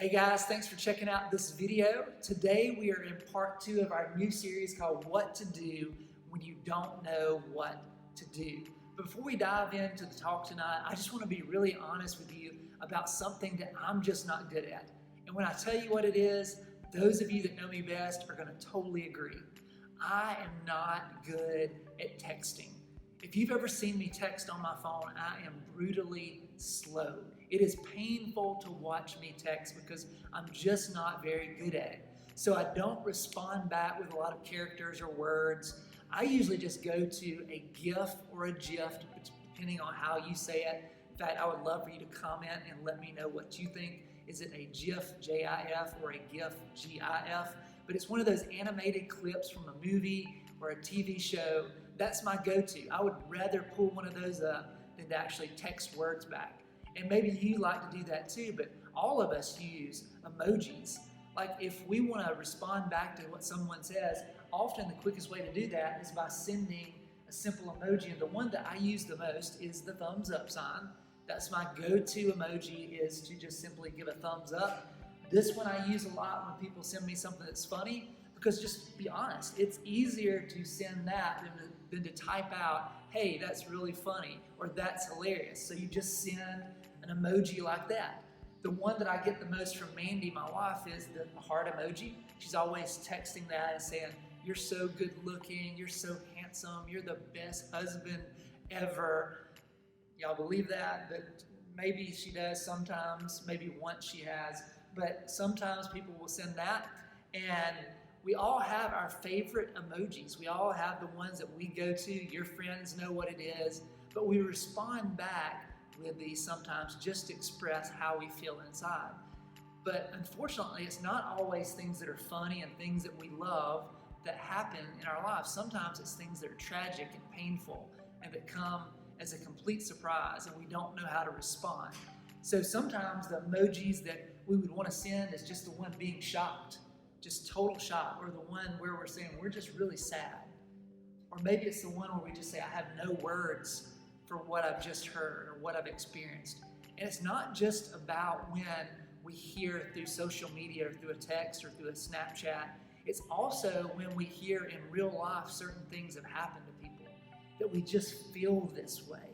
Hey guys, thanks for checking out this video. Today we are in part 2 of our new series called What to Do When You Don't Know What to Do. But before we dive into the talk tonight, I just want to be really honest with you about something that I'm just not good at. And when I tell you what it is, those of you that know me best are going to totally agree. I am not good at texting. If you've ever seen me text on my phone, I am brutally slow. It is painful to watch me text because I'm just not very good at it. So I don't respond back with a lot of characters or words. I usually just go to a GIF or a GIF, depending on how you say it. In fact, I would love for you to comment and let me know what you think. Is it a GIF, J-I-F, or a GIF, G-I-F? But it's one of those animated clips from a movie or a TV show. That's my go-to. I would rather pull one of those up than to actually text words back. And maybe you like to do that too, but all of us use emojis. Like if we want to respond back to what someone says, often the quickest way to do that is by sending a simple emoji. And the one that I use the most is the thumbs up sign. That's my go-to emoji, is to just simply give a thumbs up. This one I use a lot when people send me something that's funny, because just be honest, it's easier to send that than to type out, hey, that's really funny, or that's hilarious. So you just send an emoji like that. The one that I get the most from Mandy, my wife, is the heart emoji. She's always texting that and saying, you're so good looking, you're so handsome, you're the best husband ever. Y'all believe that? But maybe she does sometimes, maybe once she has, but sometimes people will send that. And we all have our favorite emojis. We all have the ones that we go to. Your friends know what it is, but we respond back with these sometimes just to express how we feel inside. But unfortunately, it's not always things that are funny and things that we love that happen in our lives. Sometimes it's things that are tragic and painful and that come as a complete surprise and we don't know how to respond. So sometimes the emojis that we would want to send is just the one being shocked, just total shock, or the one where we're saying we're just really sad. Or maybe it's the one where we just say, I have no words for what I've just heard or what I've experienced. And it's not just about when we hear through social media or through a text or through a Snapchat. It's also when we hear in real life certain things have happened to people that we just feel this way.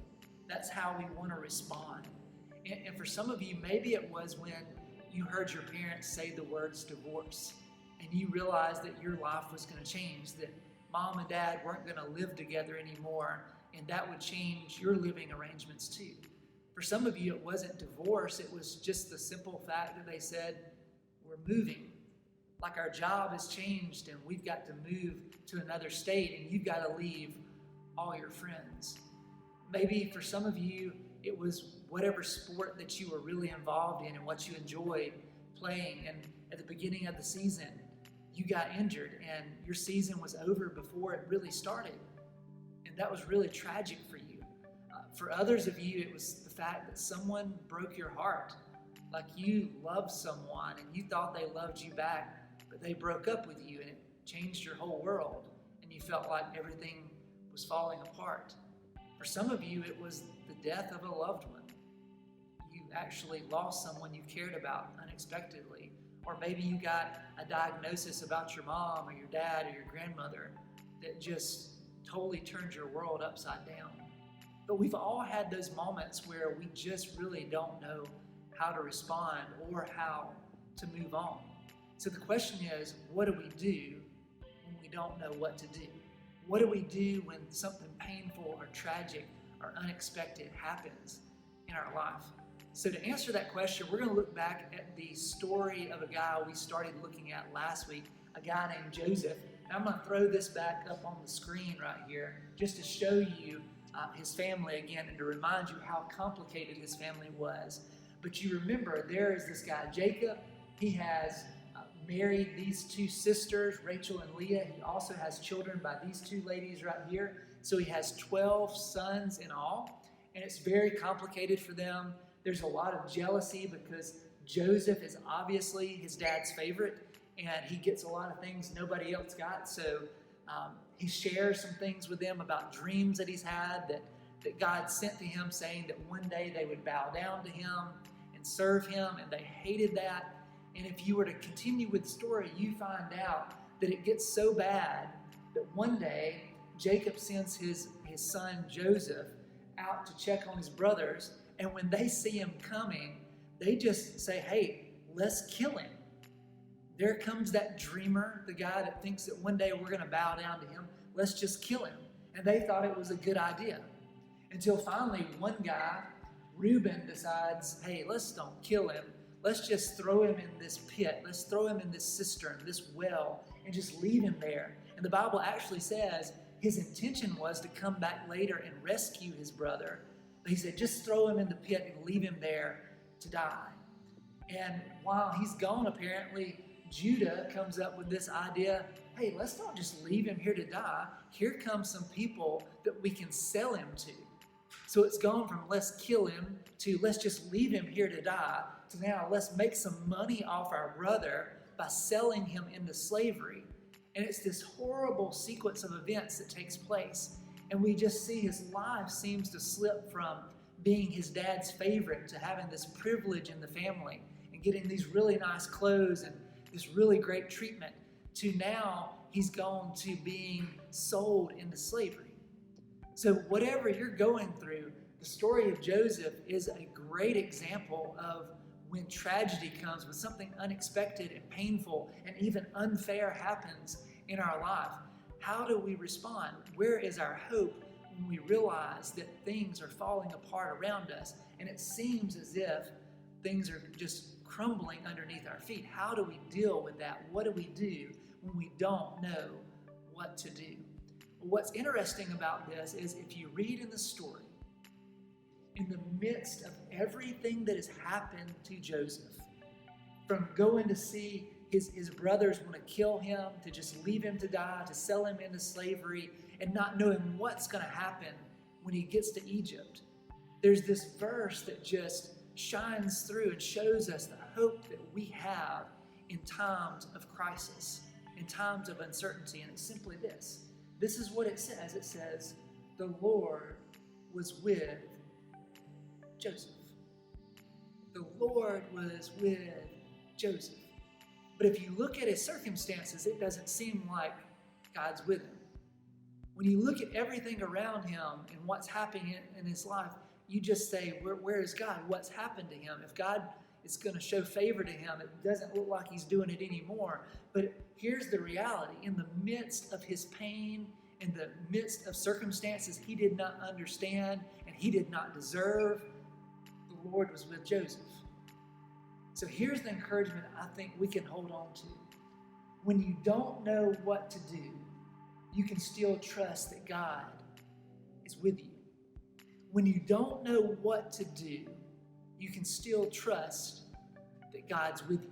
That's how we want to respond. And for some of you, maybe it was when you heard your parents say the words divorce and you realized that your life was going to change, that mom and dad weren't going to live together anymore, and that would change your living arrangements too. For some of you, it wasn't divorce, it was just the simple fact that they said, we're moving. Like our job has changed and we've got to move to another state and you've got to leave all your friends. Maybe for some of you, it was whatever sport that you were really involved in and what you enjoyed playing, and at the beginning of the season, you got injured and your season was over before it really started. And that was really tragic for you. For others of you, it was the fact that someone broke your heart. Like you loved someone and you thought they loved you back, but they broke up with you and it changed your whole world and you felt like everything was falling apart. For some of you, it was the death of a loved one. You actually lost someone you cared about unexpectedly. Or maybe you got a diagnosis about your mom or your dad or your grandmother that just totally turned your world upside down. But we've all had those moments where we just really don't know how to respond or how to move on. So the question is, what do we do when we don't know what to do? What do we do when something painful or tragic or unexpected happens in our life? So to answer that question, we're going to look back at the story of a guy we started looking at last week, a guy named Joseph. And I'm going to throw this back up on the screen right here just to show you his family again and to remind you how complicated his family was. But you remember, there is this guy, Jacob. He has married these two sisters, Rachel and Leah. He also has children by these two ladies right here. So he has 12 sons in all, and it's very complicated for them. There's a lot of jealousy because Joseph is obviously his dad's favorite, and he gets a lot of things nobody else got. So he shares some things with them about dreams that he's had that God sent to him, saying that one day they would bow down to him and serve him, and they hated that. And if you were to continue with the story, you find out that it gets so bad that one day Jacob sends his son Joseph out to check on his brothers. And when they see him coming, they just say, hey, let's kill him. There comes that dreamer, the guy that thinks that one day we're going to bow down to him. Let's just kill him. And they thought it was a good idea. Until finally one guy, Reuben, decides, hey, let's don't kill him. Let's just throw him in this pit. Let's throw him in this cistern, this well, and just leave him there. And the Bible actually says his intention was to come back later and rescue his brother. But he said, just throw him in the pit and leave him there to die. And while he's gone, apparently, Judah comes up with this idea, hey, let's not just leave him here to die. Here come some people that we can sell him to. So it's gone from let's kill him to let's just leave him here to die to now let's make some money off our brother by selling him into slavery. And it's this horrible sequence of events that takes place. And we just see his life seems to slip from being his dad's favorite to having this privilege in the family and getting these really nice clothes and this really great treatment to now he's gone to being sold into slavery. So whatever you're going through, the story of Joseph is a great example of when tragedy comes, when something unexpected and painful and even unfair happens in our life. How do we respond? Where is our hope when we realize that things are falling apart around us and it seems as if things are just crumbling underneath our feet? How do we deal with that? What do we do when we don't know what to do? What's interesting about this is if you read in the story, in the midst of everything that has happened to Joseph, from going to see his brothers want to kill him, to just leave him to die, to sell him into slavery, and not knowing what's going to happen when he gets to Egypt, there's this verse that just shines through and shows us the hope that we have in times of crisis, in times of uncertainty. And it's simply this. This is what it says. It says, the Lord was with Joseph. The Lord was with Joseph. But if you look at his circumstances, it doesn't seem like God's with him. When you look at everything around him and what's happening in his life, you just say, where is God? What's happened to him? If God is going to show favor to him, it doesn't look like he's doing it anymore. But here's the reality. In the midst of his pain, in the midst of circumstances he did not understand and he did not deserve, the Lord was with Joseph. So here's the encouragement I think we can hold on to. When you don't know what to do, you can still trust that God is with you. When you don't know what to do, you can still trust that God's with you.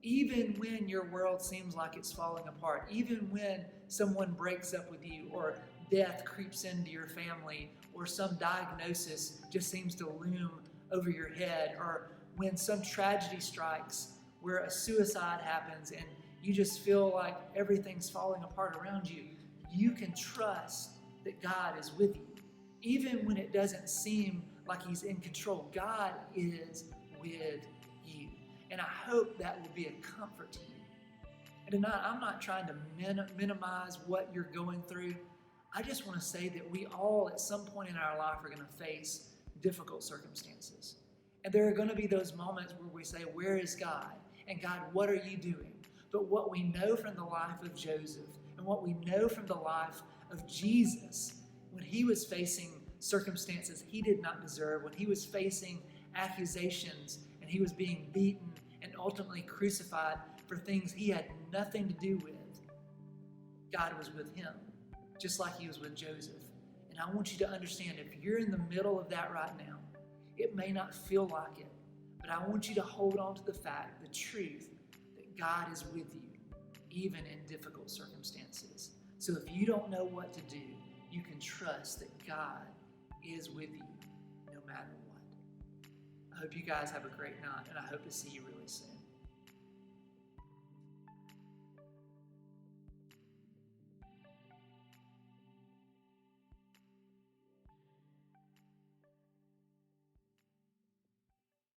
Even when your world seems like it's falling apart, even when someone breaks up with you or death creeps into your family or some diagnosis just seems to loom over your head, or when some tragedy strikes where a suicide happens and you just feel like everything's falling apart around you, you can trust that God is with you. Even when it doesn't seem like he's in control, God is with you. And I hope that will be a comfort to you. And tonight, I'm not trying to minimize what you're going through. I just want to say that we all, at some point in our life, are going to face difficult circumstances. And there are going to be those moments where we say, where is God? And God, what are you doing? But what we know from the life of Joseph and what we know from the life of Jesus, when he was facing circumstances he did not deserve, when he was facing accusations and he was being beaten and ultimately crucified for things he had nothing to do with, God was with him, just like he was with Joseph. And I want you to understand, if you're in the middle of that right now, it may not feel like it, but I want you to hold on to the fact, the truth, that God is with you, even in difficult circumstances. So if you don't know what to do, you can trust that God is with you no matter what. I hope you guys have a great night, and I hope to see you really soon.